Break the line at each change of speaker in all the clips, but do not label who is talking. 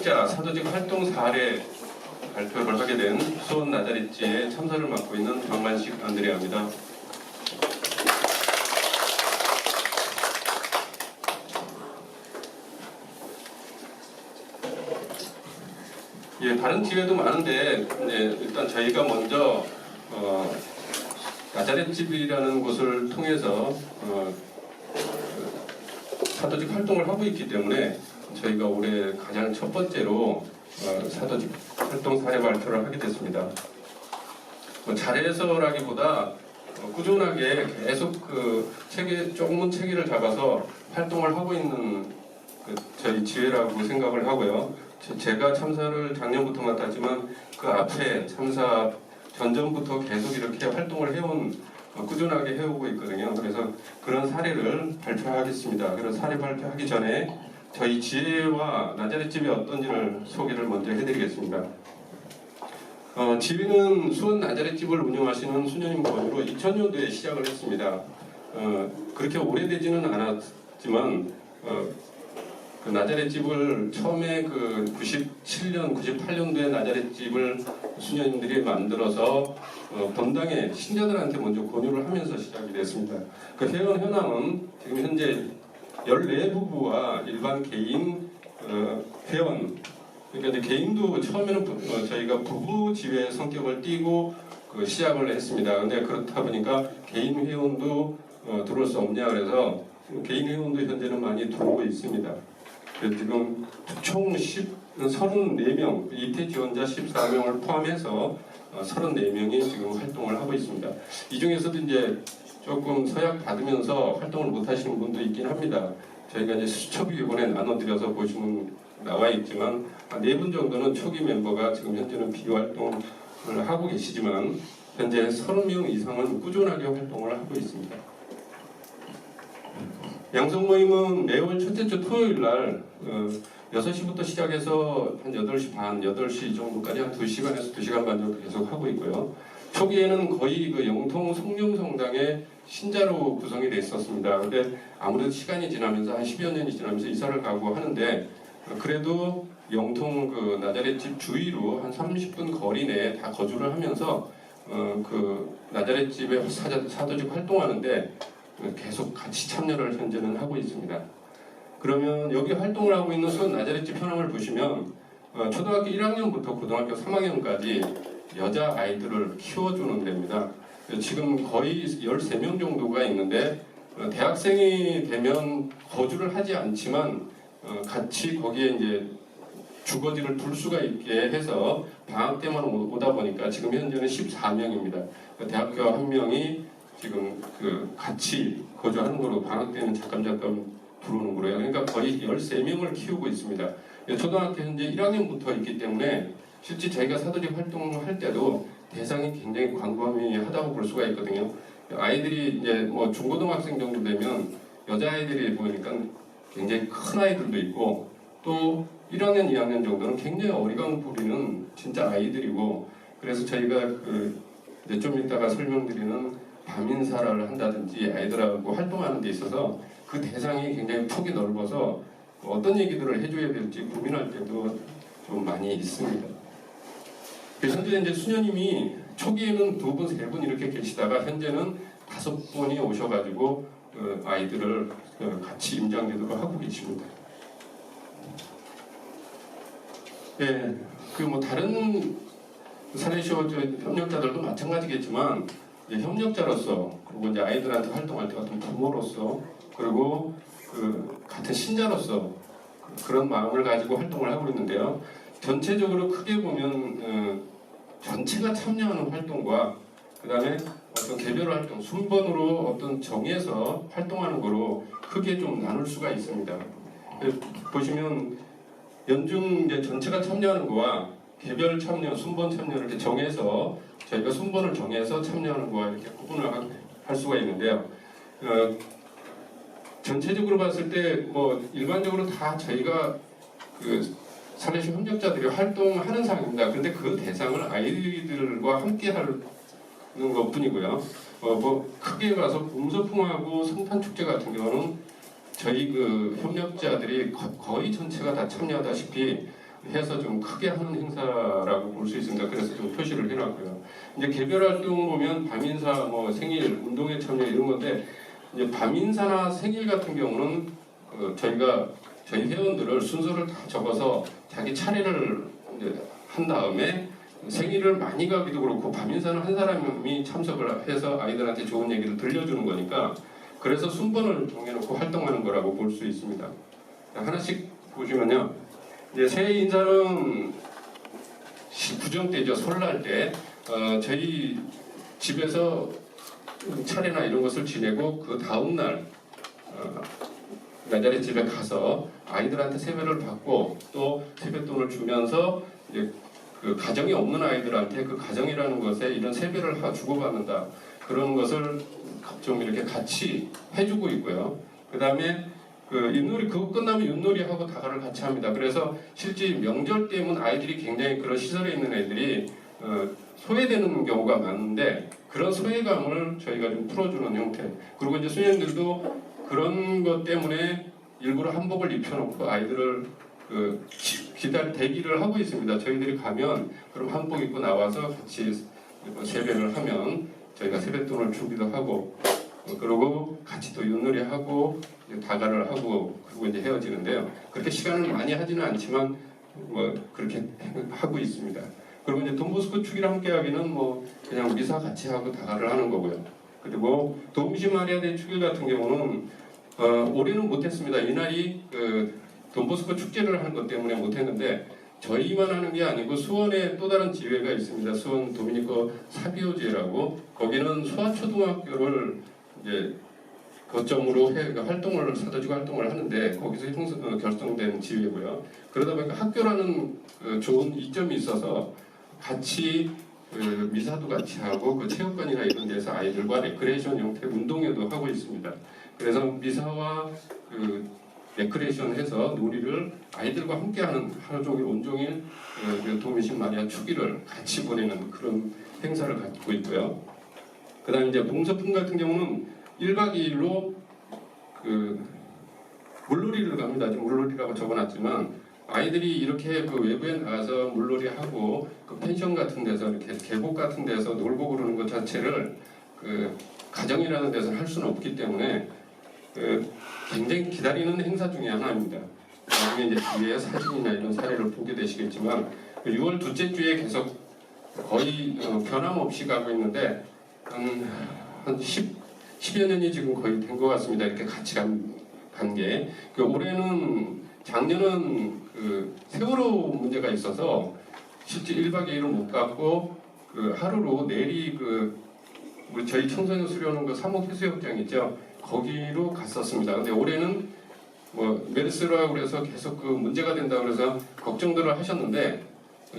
협력자 사도직 활동 사례 발표를 하게 된 수원 나자렛지의 참사를 맡고 있는 박만식 안드레아입니다. 예, 다른 지회도 많은데 일단 저희가 먼저 나자렛집이라는 곳을 통해서 사도직 활동을 하고 있기 때문에 저희가 올해 가장 첫 번째로 사도직 활동 사례 발표를 하게 됐습니다. 잘해서라기보다 꾸준하게 계속 조금은 체계를 잡아서 활동을 하고 있는 저희 지회라고 생각을 하고요. 제가 참사를 작년부터 맡았지만 그 앞에 참사 전전부터 계속 이렇게 활동을 해온 꾸준하게 해오고 있거든요. 그래서 그런 사례를 발표하겠습니다. 그런 사례 발표하기 전에 저희 지회와 나자렛집이 어떤지를 소개를 먼저 해드리겠습니다. 지회는 수원 나자렛집을 운영하시는 수녀님 권유로 2000년도에 시작을 했습니다. 그렇게 오래되지는 않았지만 그 나자렛집을 처음에 97년, 98년도에 나자렛집을 수녀님들이 만들어서 본당의 신자들한테 먼저 권유를 하면서 시작이 됐습니다. 그 회원 현황은 지금 현재 14부부와 일반 개인 회원, 그러니까 이제 개인도 처음에는 저희가 부부 지회 성격을 띠고 시작을 했습니다. 근데 그렇다 보니까 개인 회원도 들어올 수 없냐 그래서 개인 회원도 현재는 많이 들어오고 있습니다. 그래서 지금 총 34명, 입회 지원자 14명을 포함해서 34명이 지금 활동을 하고 있습니다. 이 중에서도 이제 조금 서약 받으면서 활동을 못 하시는 분도 있긴 합니다. 저희가 이제 초기 이번에 나눠드려서 보시면 나와 있지만 4분 정도는 초기 멤버가 지금 현재는 비활동을 하고 계시지만 현재 30명 이상은 꾸준하게 활동을 하고 있습니다. 양성 모임은 매월 첫째 주 토요일 날 6시부터 시작해서 한 8시 반, 8시 정도까지 한 2시간에서 2시간 반 정도 계속 하고 있고요. 초기에는 거의 영통 성령성당의 신자로 구성이 돼 있었습니다. 근데 아무래도 시간이 지나면서 한 10여 년이 지나면서 이사를 가고 하는데 그래도 영통 나자렛집 주위로 한 30분 거리 내에 다 거주를 하면서 나자렛집에 사도직 활동하는데 계속 같이 참여를 현재는 하고 있습니다. 그러면 여기 활동을 하고 있는 수원 나자렛집 현황을 보시면 초등학교 1학년부터 고등학교 3학년까지 여자 아이들을 키워주는 데입니다. 지금 거의 13명 정도가 있는데 대학생이 되면 거주를 하지 않지만 같이 거기에 이제 주거지를 둘 수가 있게 해서 방학 때만 오다 보니까 지금 현재는 14명입니다. 대학교 한 명이 지금 같이 거주하는 거로 방학 때는 잠깐 들어오는 거예요. 그러니까 거의 13명을 키우고 있습니다. 초등학교 현재 1학년부터 있기 때문에 실제 저희가 사도직 활동을 할 때도 대상이 굉장히 광범위하다고 볼 수가 있거든요. 아이들이 이제 중고등학생 정도 되면 여자아이들이 보니까 굉장히 큰 아이들도 있고 또 1학년, 2학년 정도는 굉장히 어리광 부리는 진짜 아이들이고 그래서 저희가 이제 좀 이따가 설명드리는 밤인사를 한다든지 아이들하고 활동하는 데 있어서 그 대상이 굉장히 폭이 넓어서 어떤 얘기들을 해줘야 될지 고민할 때도 좀 많이 있습니다. 현재 이제 수녀님이 초기에는 2분, 3분 이렇게 계시다가 현재는 5분이 오셔가지고 아이들을 같이 임장제도를 하고 계십니다. 예, 다른 사례쇼 협력자들도 마찬가지겠지만 협력자로서 그리고 이제 아이들한테 활동할 때 같은 부모로서 그리고 같은 신자로서 그런 마음을 가지고 활동을 하고 있는데요. 전체적으로 크게 보면 전체가 참여하는 활동과 그 다음에 어떤 개별 활동, 순번으로 어떤 정해서 활동하는 거로 크게 좀 나눌 수가 있습니다. 보시면 연중 이제 전체가 참여하는 거와 개별 참여, 순번 참여 이렇게 정해서 저희가 순번을 정해서 참여하는 거와 이렇게 구분을 할 수가 있는데요. 전체적으로 봤을 때 일반적으로 다 저희가 사례시 협력자들이 활동하는 상입니다. 그런데 그 대상을 아이들과 함께 하는 것뿐이고요. 크게 봐서 봄소풍하고 성탄축제 같은 경우는 저희 협력자들이 거의 전체가 다 참여하다시피 해서 좀 크게 하는 행사라고 볼 수 있습니다. 그래서 좀 표시를 해놨고요. 이제 개별 활동 보면 밤인사, 뭐 생일, 운동회 참여 이런 건데 이제 밤인사나 생일 같은 경우는 저희가 저희 회원들을 순서를 다 적어서 자기 차례를 이제 한 다음에 생일을 많이 가기도 그렇고 밤인사는 한 사람이 참석을 해서 아이들한테 좋은 얘기를 들려주는 거니까 그래서 순번을 정해놓고 활동하는 거라고 볼 수 있습니다. 하나씩 보시면요. 이제 새해 인사는 구정 때죠. 설날 때 저희 집에서 차례나 이런 것을 지내고 그 다음 날 나자렛 집에 가서 아이들한테 세배를 받고 또 세뱃돈을 주면서 이제 그 가정이 없는 아이들한테 그 가정이라는 것에 이런 세배를 주고받는다 그런 것을 좀 이렇게 같이 해주고 있고요. 그 다음에 그 윷놀이 그거 끝나면 윷놀이하고 다가를 같이 합니다. 그래서 실제 명절 때면 아이들이 굉장히 그런 시설에 있는 애들이 소외되는 경우가 많은데 그런 소외감을 저희가 좀 풀어주는 형태. 그리고 이제 수녀님들도 그런 것 때문에 일부러 한복을 입혀놓고 아이들을 대기를 하고 있습니다. 저희들이 가면 그럼 한복 입고 나와서 같이 세배를 하면 저희가 세뱃돈을 주기도 하고 그리고 같이 또 윷놀이 하고 다가를 하고 그리고 이제 헤어지는데요. 그렇게 시간을 많이 하지는 않지만 뭐 그렇게 하고 있습니다. 그리고 이제 돈보스코 축이랑 함께하기는 뭐 그냥 미사 같이 하고 다가를 하는 거고요. 그리고 도움시 마리아대 축일 같은 경우는 올해는 못했습니다. 이날이 돈보스코 축제를 하는 것 때문에 못했는데 저희만 하는 게 아니고 수원에 또 다른 지회가 있습니다. 수원 도미니코 사비오지회라고 거기는 소아초등학교를 이제 거점으로 활동을 사도직 활동을 하는데 거기서 결성된 지회고요. 그러다 보니까 학교라는 좋은 이점이 있어서 같이 미사도 같이 하고 그 체육관이나 이런 데서 아이들과 레크레이션 형태 운동회도 하고 있습니다. 그래서 미사와 레크레이션 해서 놀이를 아이들과 함께하는 하루 종일 온종일 도미신 마리아 축일을 같이 보내는 그런 행사를 갖고 있고요. 그다음에 이제 봉서품 같은 경우는 1박 2일로 물놀이를 갑니다. 지금 물놀이라고 적어놨지만 아이들이 이렇게 외부에 나가서 물놀이 하고 펜션 같은 데서 이렇게 계곡 같은 데서 놀고 그러는 것 자체를 가정이라는 데서 할 수는 없기 때문에 굉장히 기다리는 행사 중에 하나입니다. 나중에 이제 뒤에 사진이나 이런 사례를 보게 되시겠지만 6월 둘째 주에 계속 거의 변함없이 가고 있는데 한 10여 년이 지금 거의 된 것 같습니다. 이렇게 같이 간 게. 올해는 작년은 세월호 문제가 있어서 실제 1박 2일은 못 갔고 하루로 내리 우리 저희 청소년 수련원 삼목 해수욕장 있죠. 거기로 갔었습니다. 근데 올해는 뭐 메르스라고 그래서 계속 문제가 된다고 그래서 걱정들을 하셨는데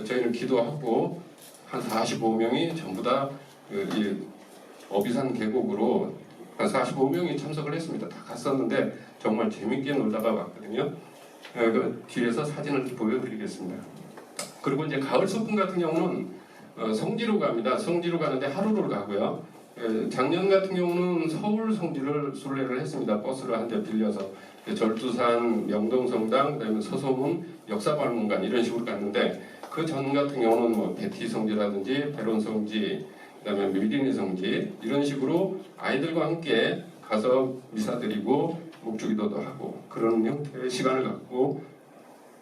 저희는 기도하고 한 45명이 전부 다 이 어비산 계곡으로 한 45명이 참석을 했습니다. 다 갔었는데 정말 재밌게 놀다가 왔거든요. 뒤에서 사진을 보여드리겠습니다. 그리고 이제 가을 소풍 같은 경우는 성지로 갑니다. 성지로 가는데 하루를 가고요. 작년 같은 경우는 서울 성지를 순례를 했습니다. 버스를 한 대 빌려서 절두산, 명동성당, 그다음에 서소문, 역사박물관 이런 식으로 갔는데 그 전 같은 경우는 뭐 베티 성지라든지 베론 성지, 그다음에 미리니 성지 이런 식으로 아이들과 함께 가서 미사 드리고 묵주기도도 하고 그런 형태의 시간을 갖고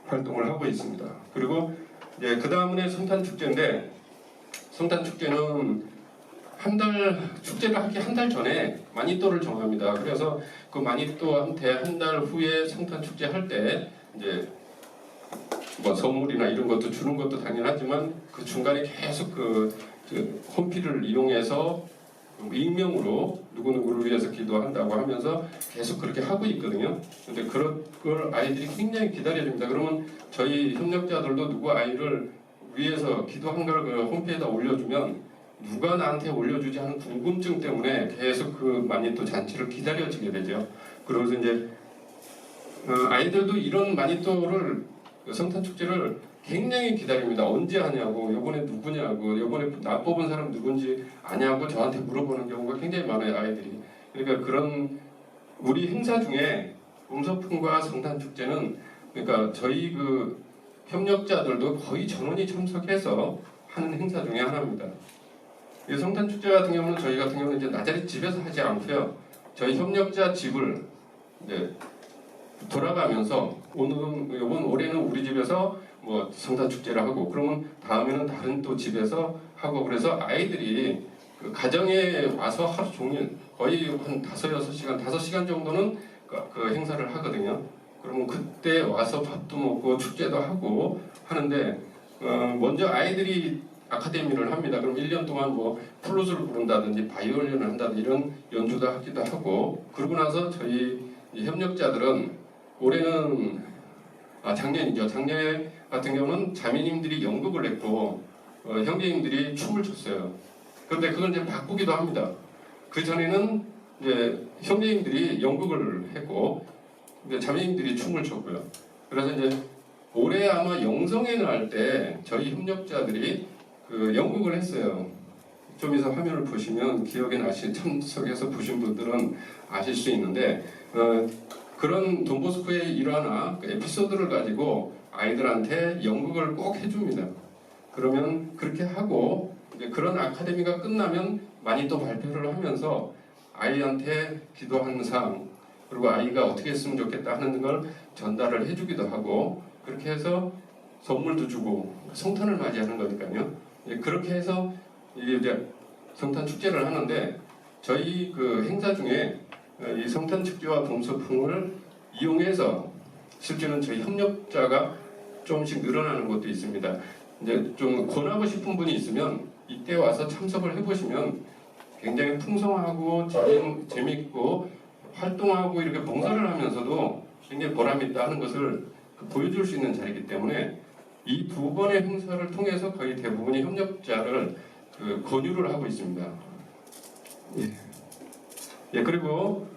활동을 하고 있습니다. 그리고 그 다음에 성탄 축제인데 성탄 축제는 축제를 하기 한 달 전에 마니또를 정합니다. 그래서 그 마니또한테 한 달 후에 성탄 축제 할 때 이제 뭐 선물이나 이런 것도 주는 것도 당연하지만 그 중간에 계속 홈피를 이용해서 익명으로 누구누구를 위해서 기도한다고 하면서 계속 그렇게 하고 있거든요. 근데 그런 걸 아이들이 굉장히 기다려줍니다. 그러면 저희 협력자들도 누구 아이를 위해서 기도한 걸 홈페이지에다 올려주면 누가 나한테 올려주지 하는 궁금증 때문에 계속 마니또 잔치를 기다려지게 되죠. 그러면서 이제 아이들도 이런 마니또를 성탄 축제를 굉장히 기다립니다. 언제 하냐고, 이번에 누구냐고, 이번에 나 뽑은 사람 누군지 아냐고 저한테 물어보는 경우가 굉장히 많아요, 아이들이. 그러니까 그런 우리 행사 중에 음서풍과 성탄 축제는 그러니까 저희 협력자들도 거의 전원이 참석해서 하는 행사 중에 하나입니다. 이 성탄 축제 같은 경우는 저희 같은 경우는 이제 나자리 집에서 하지 않고요. 저희 협력자 집을 이제 돌아가면서 올해는 우리 집에서 뭐 성탄 축제를 하고 그러면 다음에는 다른 또 집에서 하고 그래서 아이들이 그 가정에 와서 하루 종일 거의 한 5시간 정도는 그 행사를 하거든요. 그러면 그때 와서 밥도 먹고 축제도 하고 하는데 먼저 아이들이 아카데미를 합니다. 그럼 1년 동안 뭐 플루트를 부른다든지 바이올린을 한다든지 이런 연주도 하기도 하고 그러고 나서 저희 협력자들은 올해는 작년이죠. 작년 같은 경우는 자매님들이 연극을 했고 형제님들이 춤을 췄어요. 그런데 그걸 이제 바꾸기도 합니다. 그 전에는 이제 형제님들이 연극을 했고 이제 자매님들이 춤을 췄고요. 그래서 이제 올해 아마 영성회 날 때 저희 협력자들이 그 연극을 했어요. 좀 이따 화면을 보시면 기억에 참석해서 보신 분들은 아실 수 있는데 그런 돈보스코의 일화나 그 에피소드를 가지고 아이들한테 연극을 꼭 해줍니다. 그러면 그렇게 하고 이제 그런 아카데미가 끝나면 많이 또 발표를 하면서 아이한테 기도하는 사항 그리고 아이가 어떻게 했으면 좋겠다 하는 걸 전달을 해주기도 하고 그렇게 해서 선물도 주고 성탄을 맞이하는 거니까요. 그렇게 해서 이제 성탄 축제를 하는데 저희 그 행사 중에 이 성탄 축제와 봄소풍을 이용해서 실제는 저희 협력자가 조금씩 늘어나는 것도 있습니다. 이제 좀 권하고 싶은 분이 있으면 이때 와서 참석을 해보시면 굉장히 풍성하고 재밌고 활동하고 이렇게 봉사를 하면서도 굉장히 보람있다 하는 것을 보여줄 수 있는 자리이기 때문에 이 두 번의 행사를 통해서 거의 대부분의 협력자를 권유를 하고 있습니다. 예, 그리고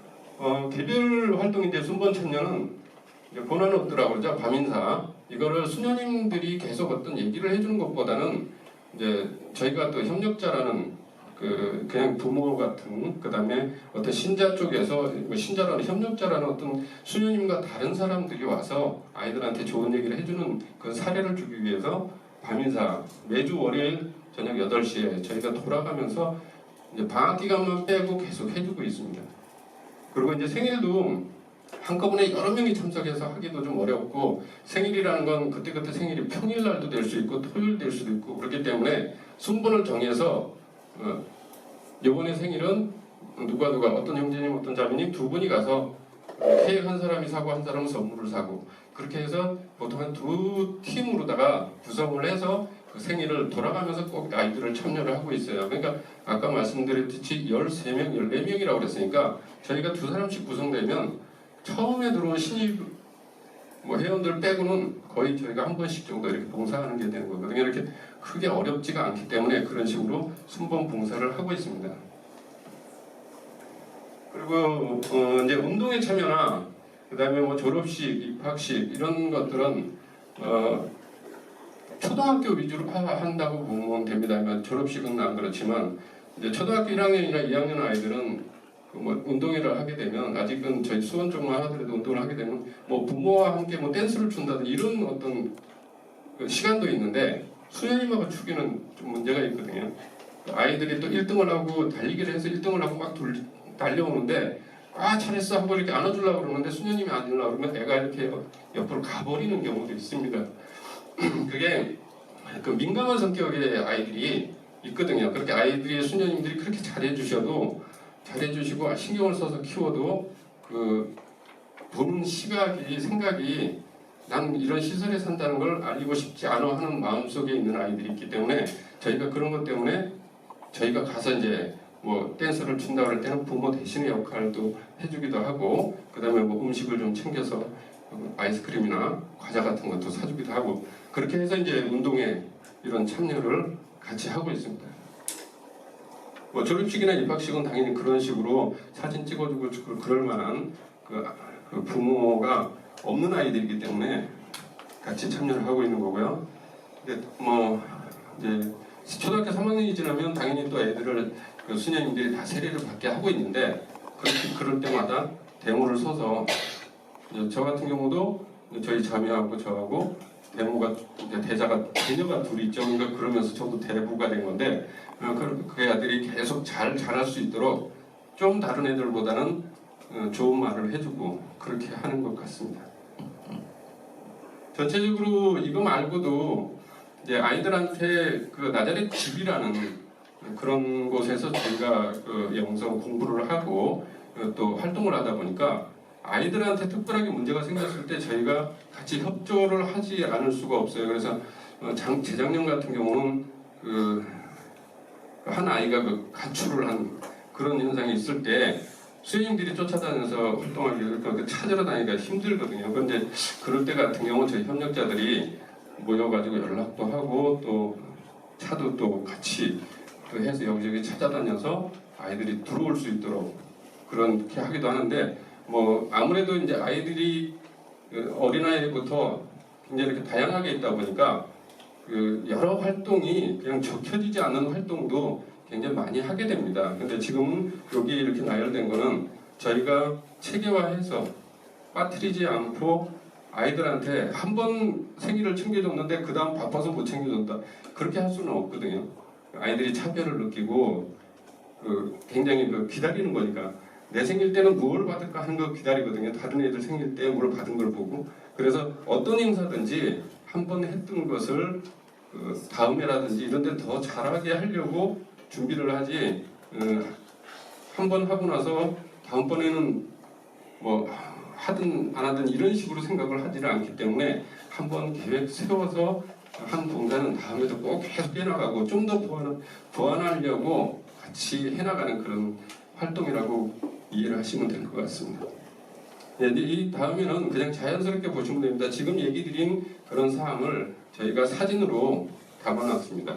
개별 활동인데 순번 참여는 고난업들하고 그러죠. 밤인사 이거를 수녀님들이 계속 어떤 얘기를 해주는 것보다는 이제 저희가 또 협력자라는 그냥 부모 같은 그다음에 어떤 신자 쪽에서 신자라는 협력자라는 어떤 수녀님과 다른 사람들이 와서 아이들한테 좋은 얘기를 해주는 그 사례를 주기 위해서 밤인사 매주 월요일 저녁 8시에 저희가 돌아가면서 이제 방학 기간만 빼고 계속 해주고 있습니다. 그리고 이제 생일도 한꺼번에 여러 명이 참석해서 하기도 좀 어렵고 생일이라는 건 그때그때 생일이 평일날도 될 수 있고 토요일 될 수도 있고 그렇기 때문에 순번을 정해서 이번에 생일은 누가 어떤 형제님 어떤 자매님 두 분이 가서 케이크 한 사람이 사고 한 사람은 선물을 사고 그렇게 해서 보통 한 두 팀으로다가 구성을 해서 그 생일을 돌아가면서 꼭 아이들을 참여를 하고 있어요. 그러니까 아까 말씀드렸듯이 13명, 14명이라고 그랬으니까 저희가 두 사람씩 구성되면 처음에 들어온 신입 회원들 빼고는 거의 저희가 한 번씩 정도 이렇게 봉사하는 게 되는 거거든요. 이렇게 크게 어렵지가 않기 때문에 그런 식으로 순번 봉사를 하고 있습니다. 그리고 이제 운동에 참여나 그다음에 뭐 졸업식, 입학식 이런 것들은 초등학교 위주로 한다고 보면 됩니다. 졸업식은 안 그렇지만 이제 초등학교 1학년이나 2학년 아이들은 뭐 운동회를 하게 되면 아직은 저희 수원 쪽만 하더라도 운동을 하게 되면 뭐 부모와 함께 뭐 댄스를 춘다든지 이런 어떤 그 시간도 있는데 수련님하고 추기는 좀 문제가 있거든요. 아이들이 또 1등을 하고 달리기를 해서 1등을 하고 막 달려오는데 잘했어 하고 이렇게 안아주려고 그러는데 수녀님이 안아주려고 그러면 애가 이렇게 옆으로 가버리는 경우도 있습니다. 그게 그 민감한 성격의 아이들이 있거든요. 그렇게 아이들이 수녀님들이 그렇게 잘해주시고 신경을 써서 키워도 그 보는 시각이 생각이 난 이런 시설에 산다는 걸 알리고 싶지 않아 하는 마음속에 있는 아이들이 있기 때문에 저희가 그런 것 때문에 저희가 가서 이제 뭐 댄스를 춘다 그럴 때는 부모 대신의 역할도 해주기도 하고 그 다음에 뭐 음식을 좀 챙겨서 아이스크림이나 과자 같은 것도 사주기도 하고 그렇게 해서 이제 운동에 이런 참여를 같이 하고 있습니다. 뭐 졸업식이나 입학식은 당연히 그런 식으로 사진 찍어주고 그럴 만한 그 부모가 없는 아이들이기 때문에 같이 참여를 하고 있는 거고요. 근데 뭐 이제 초등학교 3학년이 지나면 당연히 또 애들을 그 수녀님들이 다 세례를 받게 하고 있는데 그럴 때마다 대모를 서서 저 같은 경우도 저희 자매하고 저하고 대모가 대자가 대녀가 둘이 있죠. 그러니까 그러면서 저도 대부가 된 건데 그 애들이 계속 잘 자랄 수 있도록 좀 다른 애들보다는 좋은 말을 해주고 그렇게 하는 것 같습니다. 전체적으로 이거 말고도 이제 아이들한테 그 나자렛 집이라는 그런 곳에서 저희가 그 영성 공부를 하고 또 활동을 하다 보니까 아이들한테 특별하게 문제가 생겼을 때 저희가 같이 협조를 하지 않을 수가 없어요. 그래서 재작년 같은 경우는 그 한 아이가 그 가출을 한 그런 현상이 있을 때 수행님들이 쫓아다녀서 활동하기 찾으러 다니기가 힘들거든요. 그런데 그럴 때 같은 경우 저희 협력자들이 모여가지고 연락도 하고 또 차도 또 같이 또 해서 여기저기 찾아다녀서 아이들이 들어올 수 있도록 그렇게 하기도 하는데 뭐 아무래도 이제 아이들이 어린아이부터 굉장히 이렇게 다양하게 있다 보니까 그 여러 활동이 그냥 적혀지지 않는 활동도 굉장히 많이 하게 됩니다. 근데 지금 여기 이렇게 나열된 거는 저희가 체계화해서 빠뜨리지 않고 아이들한테 한 번 생일을 챙겨줬는데 그 다음 바빠서 못 챙겨줬다 그렇게 할 수는 없거든요. 아이들이 차별을 느끼고 굉장히 기다리는 거니까 내 생일 때는 뭘 받을까 하는 거 기다리거든요. 다른 애들 생일 때 뭘 받은 걸 보고 그래서 어떤 행사든지 한 번 했던 것을 다음에라든지 이런 데 더 잘하게 하려고 준비를 하지 한 번 하고 나서 다음번에는 뭐 하든 안 하든 이런 식으로 생각을 하지는 않기 때문에 한 번 계획 세워서 한 동작은 다음에도 꼭 계속 해나가고 좀 더 보완하려고 같이 해나가는 그런 활동이라고 이해를 하시면 될 것 같습니다. 네, 이 다음에는 그냥 자연스럽게 보시면 됩니다. 지금 얘기 드린 그런 사항을 저희가 사진으로 담아놨습니다.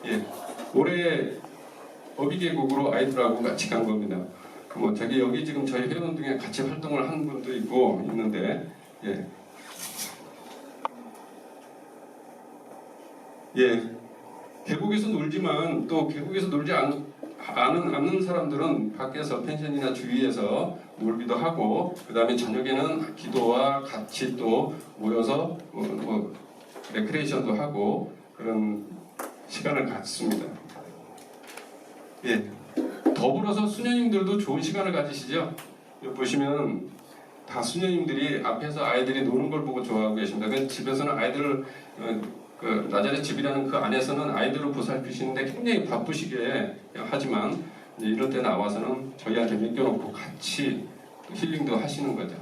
예, 올해 어비계곡으로 아이들하고 같이 간 겁니다. 뭐 여기 지금 저희 회원 중에 같이 활동을 한 분도 있는데, 계곡에서 놀지만 또 계곡에서 놀지 않는 사람들은 밖에서 펜션이나 주위에서 놀기도 하고 그 다음에 저녁에는 기도와 같이 또 모여서 레크레이션도 하고 그런 시간을 갖습니다. 더불어서 수녀님들도 좋은 시간을 가지시죠. 여기 보시면 다 수녀님들이 앞에서 아이들이 노는 걸 보고 좋아하고 계십니다. 집에서는 아이들을 그 나자렛 집이라는 그 안에서는 아이들을 보살피시는데 굉장히 바쁘시게 하지만 이럴 때 나와서는 저희한테 맡겨놓고 같이 힐링도 하시는 거죠.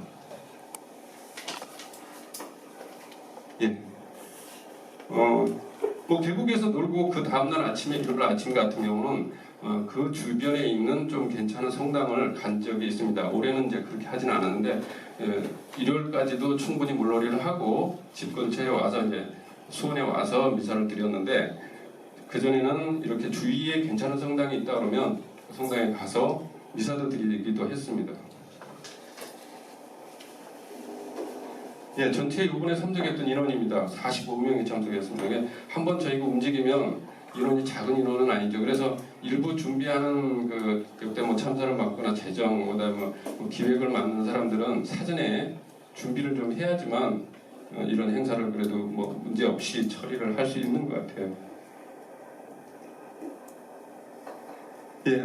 뭐 계곡에서 놀고 그 다음날 아침에 일요일 아침 같은 경우는 그 주변에 있는 좀 괜찮은 성당을 간 적이 있습니다. 올해는 이제 그렇게 하진 않았는데 일요일까지도 충분히 물놀이를 하고 집 근처에 와서 이제 수원에 와서 미사를 드렸는데 그 전에는 이렇게 주위에 괜찮은 성당이 있다 그러면 그 성당에 가서 미사도 드리기도 했습니다. 전체 이번에 참석했던 인원입니다. 45명이 참석했습니다. 한번 저희가 움직이면 인원이 작은 인원은 아니죠. 그래서 일부 준비하는 그때 뭐 참사를 맡거나 재정, 그다음에 뭐 기획을 맡는 사람들은 사전에 준비를 좀 해야지만 이런 행사를 그래도 뭐 문제 없이 처리를 할 수 있는 것 같아요.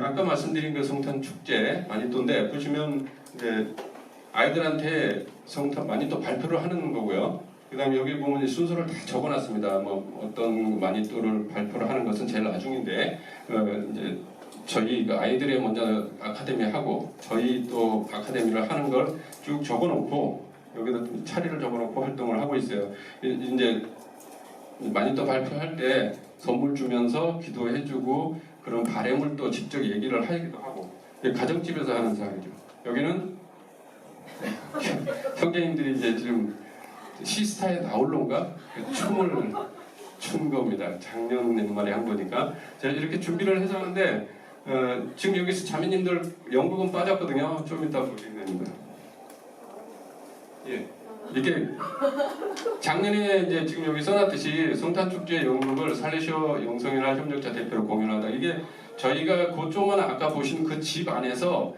아까 말씀드린 그 성탄 축제 마니또인데 보시면 아이들한테 성탄 마니또 발표를 하는 거고요. 그다음에 여기 보면 순서를 다 적어놨습니다. 뭐 어떤 마니또를 발표를 하는 것은 제일 나중인데 이제 저희 아이들의 먼저 아카데미 하고 저희 또 아카데미를 하는 걸 쭉 적어놓고 여기다 차례를 적어놓고 활동을 하고 있어요. 이제 마니또 발표할 때 선물 주면서 기도해주고 그런 바램을 또 직접 얘기를 하기도 하고 가정집에서 하는 사람이죠. 여기는 형제님들이 이제 지금 시스타에 나올론가 춤을 춘 겁니다. 작년 연말에 한 거니까 제가 이렇게 준비를 해서 하는데 지금 여기서 자매님들 연극은 빠졌거든요. 좀 이따 보게 됩니다. 이게 작년에 이제 지금 여기 써놨듯이 성탄축제 연극을 살레시오 영성이나 협력자 대표로 공연하다. 이게 저희가 그 조그만 아까 보신 그 집 안에서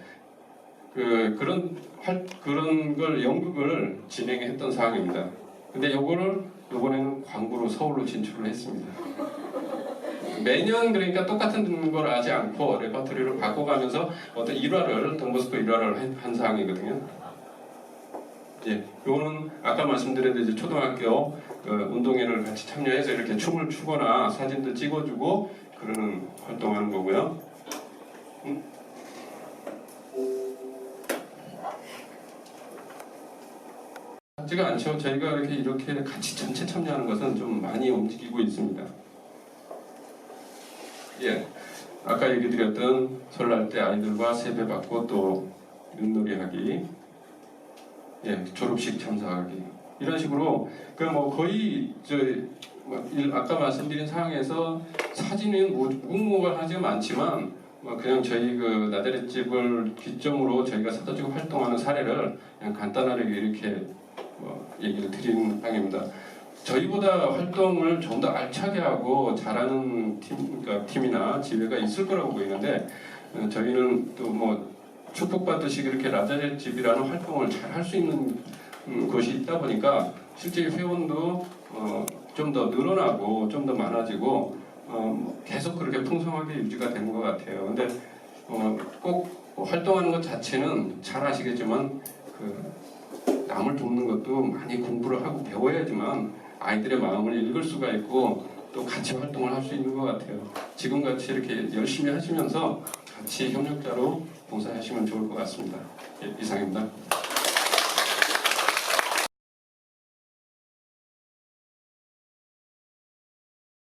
그런 걸 연극을 진행했던 상황입니다. 근데 요거를 이번에는 광고로 서울로 진출을 했습니다. 매년 그러니까 똑같은 걸 하지 않고 레퍼토리를 바꿔가면서 어떤 일화를 동버스코 일화를 한 사항이거든요. 예, 요거는 아까 말씀드린 이제 초등학교 운동회를 같이 참여해서 이렇게 춤을 추거나 사진도 찍어주고 그러는 활동하는 거고요. 같지가 않죠. 저희가 이렇게 같이 전체 참여하는 것은 좀 많이 움직이고 있습니다. 예, 아까 얘기 드렸던 설날 때 아이들과 세배 받고 또 윷놀이하기, 예, 졸업식 참석하기 이런 식으로 거의 아까 말씀드린 상황에서 사진은 묵묵하지는 않지만 그냥 저희 나자렛 집을 기점으로 저희가 사도지구 활동하는 사례를 그냥 간단하게 이렇게 얘기를 드리는 상황입니다. 저희보다 활동을 좀 더 알차게 하고 잘하는 팀이나 지회가 있을 거라고 보이는데 저희는 또 축복받듯이 이렇게 라자렛 집이라는 활동을 잘 할 수 있는 것이 있다 보니까 실제 회원도 좀 더 늘어나고 좀 더 많아지고 계속 그렇게 풍성하게 유지가 되는 것 같아요. 근데 꼭 활동하는 것 자체는 잘 아시겠지만 남을 돕는 것도 많이 공부를 하고 배워야지만 아이들의 마음을 읽을 수가 있고 또 같이 활동을 할 수 있는 것 같아요. 지금같이 이렇게 열심히 하시면서 같이 협력자로 봉사하시면 좋을 것 같습니다. 예, 이상입니다.